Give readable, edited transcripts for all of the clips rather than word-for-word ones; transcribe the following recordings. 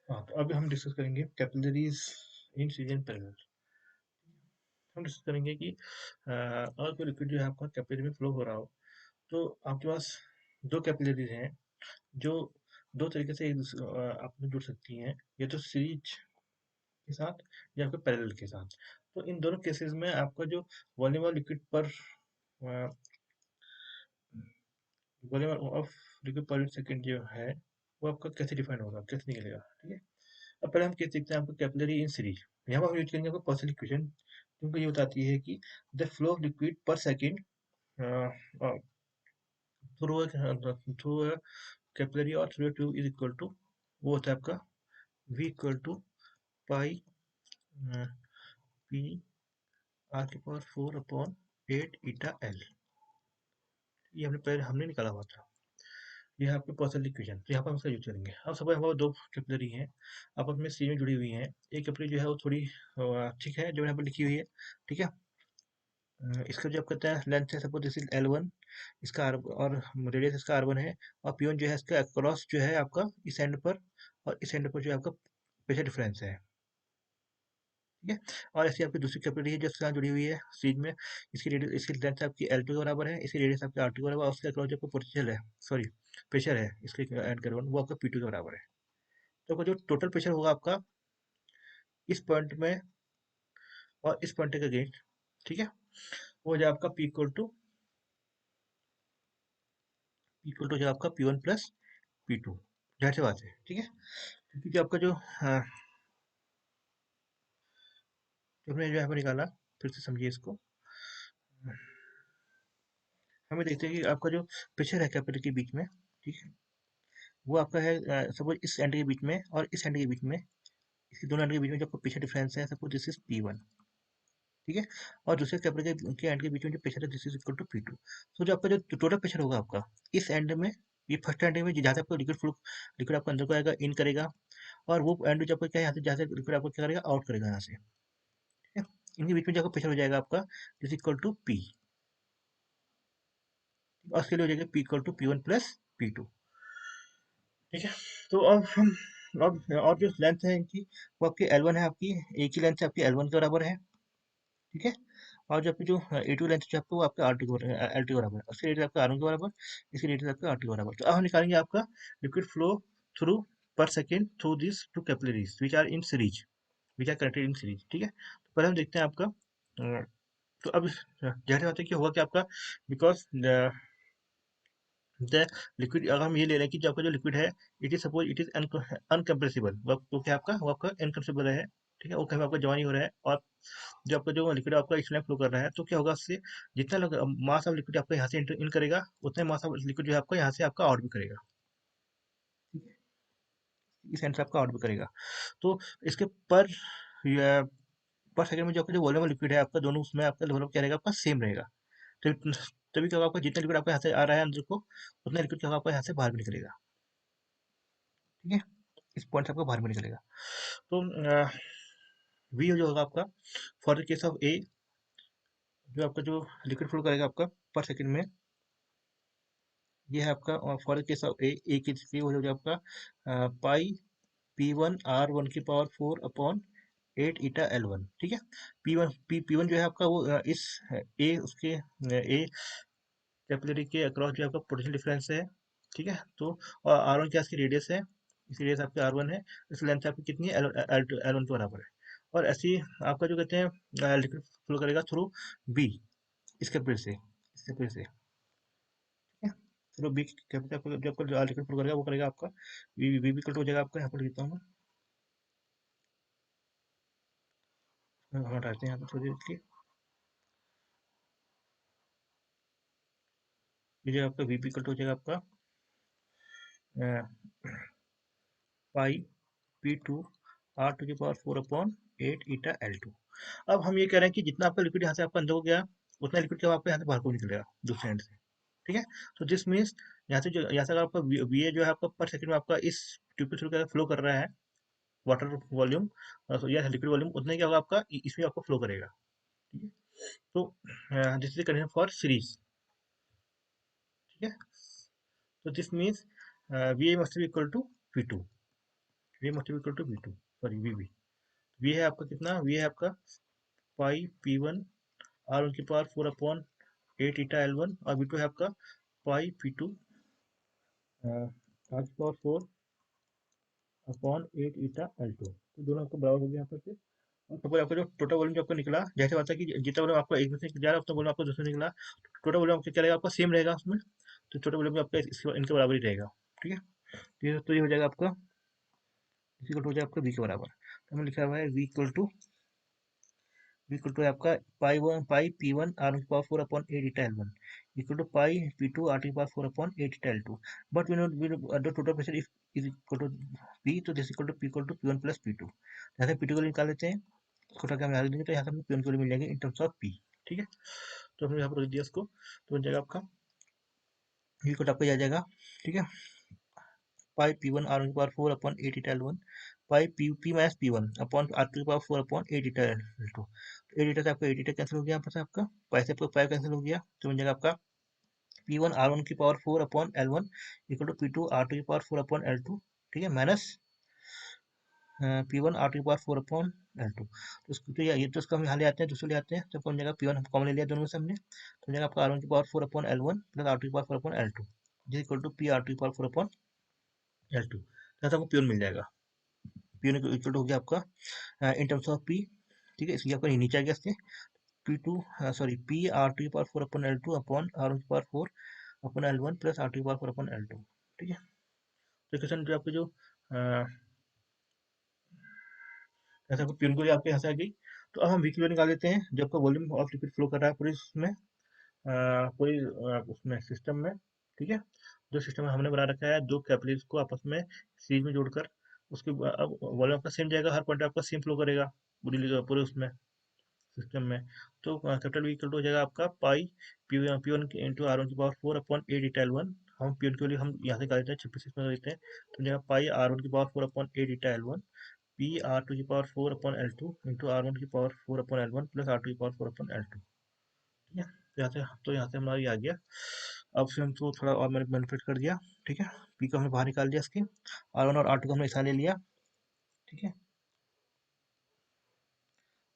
हाँ, तो अभी हम डिस्कस करेंगे capillaries in series and parallel. हम डिस्कस करेंगे कि अगर कोई लिक्विड जो है आपका कैपिलरी में फ्लो हो रहा हो, तो आपके पास दो कैपिलरीज हैं जो दो तरीके से एक दूसरे आप में जुड़ सकती हैं, या तो सीरीज के साथ या आपके पैरेलल के साथ। तो इन दोनों केसेस में आपका जो वॉल्यूम ऑफ लिक्विड पर volume of liquid per second जो है वो आपका कैसे डिफाइन होगा, कैसे निकलेगा, ठीक है। अब पहले हम क्या देखते हैं आपको कैपिलरी इन सीरीज। यहाँ पर हम यूज करेंगे आपको पॉइसन इक्वेशन, क्योंकि ये बताती है कि the flow of liquid per second through through capillary और through tube is equal to, वो होता है आपका v equal to pi P R की पावर 4/8 ईटा एल। ये हमने पहले हमने निकाला हुआ था। ये है आपके पॉइसन इक्वेशन, तो यहाँ पर हम इसका यूज करेंगे। अब सपोज हमारे दो कैपिलरी हैं, आपस में सीरीज में जुड़ी हुई हैं। एक कैपिलरी जो है वो थोड़ी ठीक है, जो यहाँ पर लिखी हुई है, ठीक है। इसका जो आप कहते हैं लेंथ है, सपोज दिस इज L1, इसका आर और रेडियस इसका R1 है, और P1 जो है इसका अक्रॉस जो है आपका इस एंड पर, और इस एंड पर जो है आपका प्रेशर डिफरेंस है, ठीक है। और ऐसी आपकी दूसरी कैपिलरी है जो इसके साथ जुड़ी हुई है सीरीज में। इसकी रेडियस, इसकी लेंथ आपकी L2 के बराबर है, इसकी रेडियस आपकी R2 के बराबर है, और उसके अक्रॉस जो आपका पोटेंशियल है, सॉरी प्रेशर है इसके एंड कार्बन, वो आपका P2 के बराबर है। तो आपका जो टोटल प्रेशर होगा आपका इस पॉइंट में और इस पॉइंट के अगेंस्ट, ठीक है, वो हो जाए आपका P इक्वल टू जो आपका P1 प्लस P2। जाहिर सी बात है, ठीक है, क्योंकि आपका जो जो हमने जो यहाँ पर निकाला, फिर से समझिए इसको। हमें देखते हैं कि आपका जो प्रेशर है कैपिलरी के बीच में, ठीक है, वो आपका है सपोज इस एंड के बीच में और इस एंड के बीच में, इसके दोनों एंड के बीच में जो आपका प्रेशर डिफरेंस है, सपोज दिस इज P1, ठीक है। और दूसरे कैपिलरी के एंड के बीच में जो प्रेशर है this is equal to P2। तो जो आपका जो टोटल प्रेशर होगा आपका इस एंड में, ये फर्स्ट एंड में जहाँ से आपका लिक्विड फ्लो, लिक्विड आपका अंदर को आएगा, इन करेगा, और वो एंड जो आपका क्या है, यहाँ से जहाँ से लिक्विड आपको क्या करेगा, आउट करेगा यहाँ से, ठीक है। इनके बीच में जो आपका प्रेशर हो जाएगा आपका दिस इक्वल टू P, और उसके लिए हो जाएगा P equal to P1 plus P2, ठीक है। तो अब हम, अब और जो लेंथ है इनकी, वो आपकी L1 है, आपकी एक ही लेंथ है आपकी L1 के बराबर है, ठीक है। और जो आपकी जो A2 लेंथ जो आपको वो आपका R2 के L2 के बराबर है, उसकी रेट आपका R1 के बराबर, इसकी रेट आपका R2 के बराबर। तो अब हम निकालेंगे आपका liquid flow through per second through this two capillaries which are in series, which are connected in series, ठीक है। तो पहले हम देखते हैं आपका तो अब जाहिर बात है कि होगा कि आपका, बिकॉज द लिक्विड, अगर हम ये ले रहे हैं कि जो आपका जो लिक्विड है, it is suppose it is incompressible, वो क्या आपका, वो आपका इनकम्प्रेसिबल है, ठीक है, वो कहीं आपका जमा नहीं हो रहा है। और जो आपका जो लिक्विड आपका इसमें फ्लो कर रहा है, तो क्या होगा उससे, जितना मास ऑफ लिक्विड आपका यहाँ से इन करेगा, उतने मास ऑफ लिक्विड जो है आपका यहाँ से आपका आउट भी करेगा, ठीक है, इस एंड से आपका आउट भी करेगा। तो इसके पर पर सेकंड में जो आपका जो वॉल्यूम ऑफ लिक्विड है आपका, दोनों उसमें आपका वॉल्यूम क्या रहेगा, आपका सेम रहेगा। तभी तभी क्या होगा, आपका जितना लिक्विड आपका यहाँ से आ रहा है अंदर को, उतना लिक्विड क्या होगा आपका यहाँ से बाहर भी निकलेगा, ठीक है। इस पॉइंट से आपका बाहर भी निकलेगा। तो वी जो होगा आपका फॉर द केस ऑफ ए, जो आपका जो लिक्विड फ्लो करेगा आपका पर सेकंड में, ये है आपका फॉर द केस ऑफ ए की स्पीड हो जाएगा आपका पाई P1 R1 की पावर 4/8 ईटा L1, ठीक है। P1 जो है आपका वो इस ए उसके ए कैपिलरी के अक्रॉस जो आपका पोटेंशियल डिफरेंस है, ठीक है। तो और R1 क्या इसकी रेडियस है, इसकी रेडियस आपकी R1 है, इस लेंथ आपकी कितनी है, L1 के बराबर है। और ऐसे ही आपका जो कहते हैं लिक्विड फ्लो करेगा थ्रू बी, इस कैपिलरी से, इस कैपिलरी से, ठीक है। थ्रू बी कैपिलरी जो आपका जो लिक्विड फ्लो करेगा वो करेगा आपका वी इक्वल टू हो जाएगा आपका, यहाँ पर लिखता हूँ मैं, हटाते हैं यहाँ पर थोड़ी देर के लिए। ये जो आपका वी इक्वल टू हो जाएगा आपका पाई P2 R2 की पावर 4/8 ईटा L2। अब हम ये कह रहे हैं कि जितना आपका लिक्विड यहाँ से आपका अंदर को गया, उतना लिक्विड क्या आपका यहाँ से बाहर को निकलेगा दूसरे एंड से, ठीक है। तो दिस मीन्स यहाँ से जो, यहाँ से अगर आपका वी जो है आपका पर सेकंड में आपका इस ट्यूब के थ्रू फ्लो कर रहा है वाटर वॉल्यूम या लिक्विड वॉल्यूम, उतने क्या होगा आपका इसमें आपको फ्लो करेगा, ठीक है। तो this is condition for series, ठीक है। तो this means V must be equal to P2, V must be equal to V two, sorry V V. V है आपका कितना, वी है आपका pi P one R one की power four upon eight eta L one, और V two है आपका pi P two R की power four upon eight eta L two. तो दोनों आपको बराबर हो गया यहाँ पर से। और सपोज आपका जो टोटल वॉल्यूम जो आपको निकला, जैसे बात है कि जितना वॉल्यूम आपका एक से जा रहा है उतना वॉल्यूम आपको दूसरे निकला, टोटल वॉल्यूम आपका क्या रहेगा, आपका सेम रहेगा उसमें। तो टोटल वॉल्यूम आपका इनके बराबर ही रहेगा। ठीक है, तो ये हो जाएगा आपका इक्वल टू हो जाएगा आपका वी के बराबर। तो हमने लिखा हुआ है वी इक्वल टू आपका पाई पी वन आर की power four upon eight eta L one equal to pi P two R की power four upon eight eta L two. But the total pressure is equal to P, तो this equal to P one plus P two. यहाँ से P to को निकाल लेते हैं, इसको उठा के हम यहाँ रख देंगे, तो यहाँ से हमें पी वन की वैल्यू मिल जाएगी इन टर्म्स ऑफ पी। ठीक है, तो हमने यहाँ पर रख दिया इसको, तो बन जाएगा आपका ये कोट आपका आ जाएगा। ठीक है, पाई पी वन आर की power four upon eight eta L one pi P minus P one upon R की power four upon eight eta L two. तो एट ईटा से आपका एट ईटा कैंसिल हो गया, यहाँ पर से आपका पाई से आपका पाई कैंसिल हो गया, तो बन जाएगा आपका पी वन आर वन की power four upon L one equal to P two R two की power four upon L two. ठीक है, minus P one R two की power four upon L two. तो इसको तो ये तो इसको हम यहाँ ले आते हैं, दूसरे ले आते हैं, तो कौन जाएगा पी वन कॉमन ले लिया दोनों में से हमने, तो जाएगा आपका आर वन की power four upon L one plus R two की power four upon L two जिस equal to P R two की power four upon L two. तो आपको पी वन मिल जाएगा। पी वन इक्वल टू हो गया आपका इन टर्म्स ऑफ पी। ठीक है, इसलिए आपका नीचे आ गया इसके P two sorry P R two की power four upon L two upon R one की power four upon L one plus R two की power four upon L two. ठीक है, तो क्वेश्चन जो आपके जो ऐसा आपको पी वन को आपके यहाँ से आ गई। तो अब हम वी की वैल्यू निकाल देते हैं, जो आपका वॉल्यूम ऑफ लिक्विड फ्लो कर रहा है पूरी उसमें पूरी उसमें सिस्टम में। ठीक है, जो सिस्टम हमने बना रखा है, दो कैपिलरीज को आपस में सीरीज में जोड़कर, उसके अब वॉल्यूम आपका सेम जाएगा, हर पॉइंट आपका सेम फ्लो करेगा पूरी पूरे उसमें सिस्टम में। तो कैपिटल वी इक्वल टू हो जाएगा आपका pi P one into R one की power four upon eight eta L one. हम पी वन के लिए हम यहाँ से निकाल देते हैं, छब्बीस में देते हैं, तो हो जाएगा पाई आर वन की power four upon eight eta L one P R two की power four upon L two into R one की power four upon L one plus R two की power four upon L two. ठीक है, तो यहाँ से हमारा ये आ गया। अब फिर हमको थोड़ा और मैंने मैनिपुलेट कर दिया। ठीक है, पी को हमने बाहर निकाल दिया इसके, आर वन और आर टू को हमने ऐसा ले लिया। ठीक है,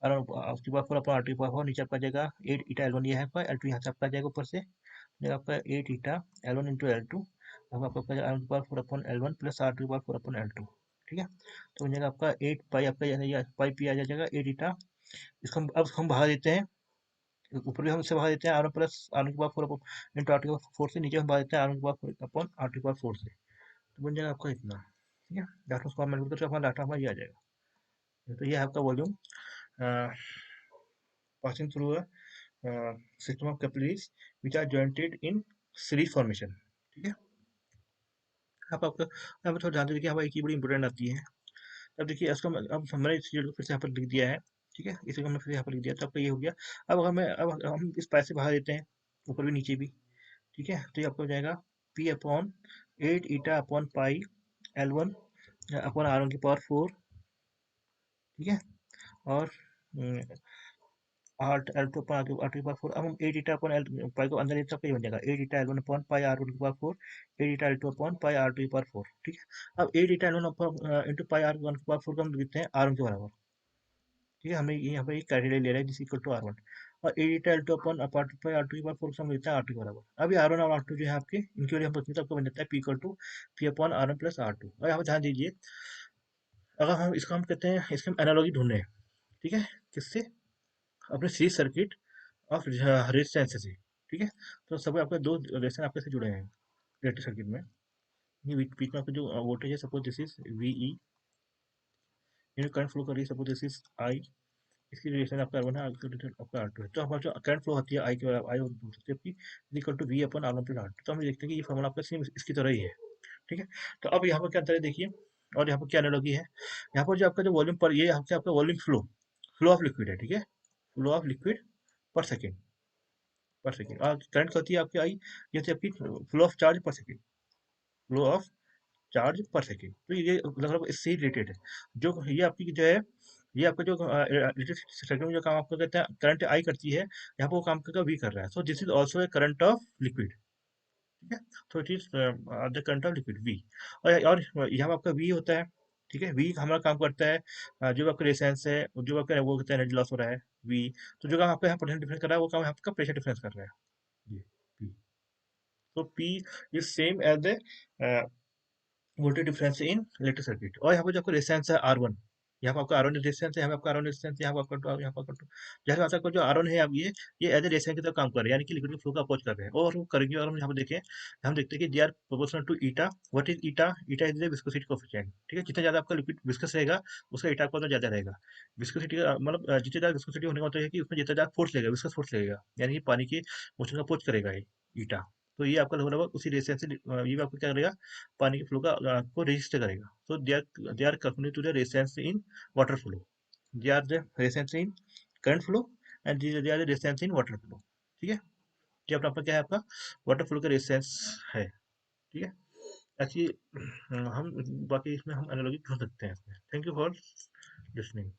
आर वन उसके बाद फिर अपना आर टू की पावर फोर नीचे आपका जाएगा एट ईटा एल वन, ये है आपका एल टू यहाँ से आपका जाएगा ऊपर से जाएगा आपका eight eta L one into L two. अब आपका आर वन की power four upon L one plus R two की power four upon L two. ठीक है, तो बन जाएगा आपका एट पाई आपका ये पाई पी आ जाएगा एट ईटा। इसको हम बाहर देते हैं, ऊपर भी हम इससे भगा देते हैं R one plus R one की power four into R two की पावर फोर से, नीचे हम भगा देते हैं आर वन की power four upon R two की पावर फोर से, तो बन जाएगा आपका इतना। ठीक है, डाटा उसको मैनिपुलेट करके अपना डाटा हमारा ये आ जाएगा। तो ये है आपका volume passing through system of capillaries which are jointed in series formation. ठीक है, आप आपका यहाँ पर थोड़ा ध्यान दीजिए कि हमारी की बड़ी इंपॉर्टेंट आती है। अब देखिए इसको अब हमने इस चीज को फिर से यहाँ पर लिख दिया है। ठीक है, इसे हमने फिर यहाँ पर लिख दिया, तो आपका ये हो गया। अब हम इस पाई से बाहर देते हैं, ऊपर भी नीचे भी। ठीक है, तो ये आपको हो जाएगा P upon eight eta upon pi L one upon R one की पावर फोर। ठीक है, और आठ L two upon R two की पावर फोर। अब हम eight eta upon L pi को अंदर लेते हैं, तो ये बन जाएगा eight eta L one upon pi R one की power four eight eta L two upon pi R two की पावर फोर। ठीक है, अब eight eta L one upon into pi R one की पावर फोर को हम लिखते हैं आर वन के बराबर। ठीक है, हमें यहाँ पर एक क्राइटेरिया ले रहा है जिस इक्वल टू आर वन, और eight eta L two upon apart pi R two की पावर फोर को हम लिखते हैं आर टू के बराबर। अभी आर वन और आर टू जो है आपके, इनके लिए हम पूछते हैं, तो आपको बन जाता है P equal to P upon R one plus R two. और यहाँ पर ध्यान दीजिए, अगर हम इसको हम कहते हैं, इसके हम एनालॉजी ढूंढ रहे हैं। ठीक है, किससे, अपने सीरीज सर्किट ऑफ रेजिस्टेंस से। ठीक है, तो सब आपके दो रेजिस्टेंस आपके से जुड़े हैं इलेक्ट्रिक सर्किट में। ये बीच में आपका जो वोल्टेज है, suppose this is V E, ये करंट फ्लो कर रही है, सपोज दिस इज आई, इसकी रिलेशन आपका R1 है, आपका रिलेशन आपका R2 है। तो हमारा जो करंट फ्लो होती है आई के बराबर, आई बोल सकते हैं कि equal to V upon R1 plus R2। तो हम देखते हैं कि ये फॉर्मूला आपका सेम इसकी तरह ही है। ठीक है, तो अब यहाँ पर क्या अंतर है देखिए, और यहाँ पर क्या एनालॉजी है। यहाँ पर जो आपका जो वॉल्यूम पर, ये आपका volume flow, flow of liquid है। ठीक है, flow of liquid per second, पर सेकेंड। और करंट होती है आपकी आई, ये होती है आपकी फ्लो ऑफ चार्ज पर सेकेंड, फ्लो ऑफ चार्ज पर सेकेंड। तो ये लगभग इससे रिलेटेड है। जो ये आपकी जो है, ये आपका जो इलेक्ट्रिक सर्किट में जो काम आपको कहते हैं करंट आई करती है, यहाँ पर वो काम करके वी कर रहा है। So this is also a current of liquid. ठीक है, तो it is the current of liquid V. और यहाँ पर आपका वी होता है, ठीक है। वी हमारा काम करता है जो आपका रेजिस्टेंस है, जो आपका वो होता है एनर्जी लॉस हो रहा है, वी। तो जो काम आपका यहाँ पोटेंशियल डिफरेंस कर रहा है वो काम आपका प्रेशर डिफरेंस कर रहा है, ये पी। तो P is same as the voltage difference in electric circuit. और यहाँ पर जो आपका रेजिस्टेंस है R1, यहाँ पर आपका R1 रेजिस्टेंस है, यहाँ पे आपका R1 रेजिस्टेंस, यहाँ पर आपका यहाँ पर आपका जैसे आपका जो R1 है, अब ये एज ए रेजिस्टेंस की तरह काम कर रहे हैं, यानी कि लिक्विड के फ्लो का अपोज कर रहे हैं। और वो करेंगे, और हम यहाँ पे देखें, हम देखते हैं कि they are proportional to eta. What is eta? Eta is the viscosity coefficient. ठीक है, जितना ज्यादा आपका लिक्विड विस्कस रहेगा, उसका ईटा आपका उतना ज्यादा रहेगा। विस्कोसिटी का मतलब जितनी ज्यादा विस्कोसिटी होने का मतलब है कि उसमें जितना ज्यादा फोर्स लगेगा, विस्कस फोर्स लगेगा, यानी कि पानी के मोशन का अपोज करेगा ये ईटा। तो ये आपका लगभग उसी रेजिस्टेंस से ये आपको क्या करेगा, पानी के फ्लो का को रजिस्टर करेगा। तो they are company to the resistance in water flow, they are the resistance in current flow, and they are the resistance in water flow. ठीक है, ये अपना आपका क्या है, आपका वाटर फ्लो का रेजिस्टेंस है। ठीक है, ऐसी हम बाकी इसमें हम एनालॉजी ढूंढ सकते हैं इसमें। Thank you for listening.